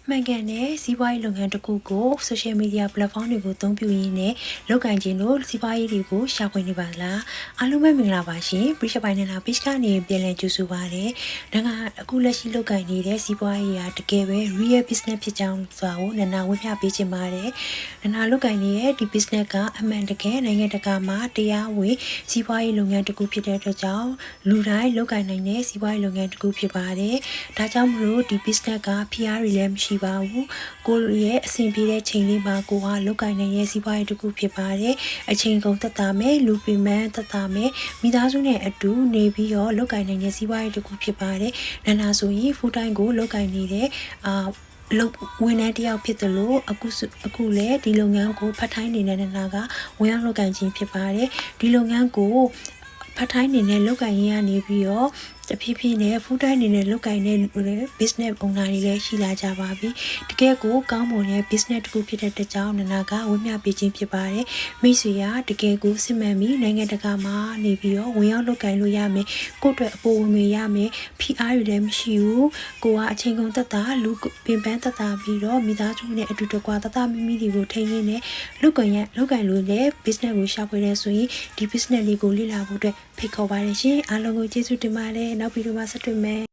မှန်ကန်တဲ့စီးပွားရေးလုပ်ငန်းတစ်ခုကို social media platform တွေကိုအသုံးပြုရင်းနဲ့လုပ်ကိုင်ခြင်းတို့စီးပွားရေးတွေကိုရှာဖွေနေပါလားအားလုံးပဲမင်္ဂလာပါရှင် Bridge by Nana Page ကနေပြန်လည်ကြိုဆိုပါရစေဒါကအခုလက်ရှိလုပ်ကိုင်နေတဲ့စီးပွားရေးရာတကယ်ပဲ real business ဖြစ်ကြောင်းဆိုတာကိုနနာဝေမျှပေးချင်ပါတယ်နနာလုပ်ကိုင်နေတဲ့ဒီ business ကအမှန်တကယ်နိုင်ငံတကာမှာတရားဝင်စီးပွားရေးလုပ်ငန်းတစ်ခုဖြစ်တဲ့အတွက်ကြောင့်လူတိုင်းလုပ်ကိုင်နိုင်တဲ့စီးပွားရေးလုပ်ငန်းတစ်ခုဖြစ်ပါတယ်ဒါကြောင့်မလို့ဒီ business က PR တွေလည်းမရှိပါဘူးကိုရဲ့အဆင်ပြေတဲ့ချိန်လေးမှာကိုကလုပ်ကိုင်နိုင်ရဲ့စီးပွားရေးတစ်ခုဖြစ်ပါတယ်အချိန်ကုန်သက်သာမယ်လူပင်ပန်းသက်သာမယ်မိသားစုနဲ့အတူနေပြီးတော့လုပ်ကိုင်နိုင်တဲ့စီးပွားရေးတစ်ခုဖြစ်ပါတယ်နာနာဆိုရင် full time ကိုလုပ်ကိုင်နေတဲ့လုပ်ဝန်ထမ်းတယောက်ဖြစ်တယ်လို့အခုလည်းဒီလုပ်ငန်းကိုဖတ်ထိုင်းနေတဲ့နနာကဝန်အောင်လုပ်ကိုင်ခြင်းဖြစ်ပါတယ်ဒီလုပ်ငန်းကိုဖတ်ထိုင်းနေတဲ့လုပ်ကိုင်ရင်းကနေပြီးတော့တဖြည်းဖြည်းနဲ့ full time အနေနဲ့လုပ်ကိုင်တဲ့ business owner တွေလည်းရှိလာကြပါပြီတကယ်ကိုကောင်းမွန်တဲ့ business တစ်ခုဖြစ်တဲ့အတွက်ကြောင့်နနာကဝေမျှပေးခြင်းဖြစ်ပါတယ်မိတ်ဆွေရတကယ်ကိုစစ်မှန်ပြီးနိုင်ငံတကာမှာနေပြီးတော့ဝင်ရောက်လုပ်ကိုင်လို့ရမယ်ကိုယ့်အတွက်အပေါ်ဝင်ရမယ် PR တွေလည်းမရှိဘူးကိုကအချိန်ကုန်သက်သာလူပင်ပန်းသက်သာပြီးတော့မိသားစုနဲ့အတူတကွသက်သာမိမိတွေကိုထိန်းရင်းနဲ့လုပ်ကိုင်လို့လည်း business ကိုရှာဖွေရဲဆိုရင်ဒီ business လေးကိုလေ့လာဖို့အတွက်ဖိတ်ခေါ်ပါတယ်ရှင်အားလုံးကိုကျေးဇူးတင်ပါတယ်နောက်ဗီဒီယိုမှာဆက်တွေ့မယ်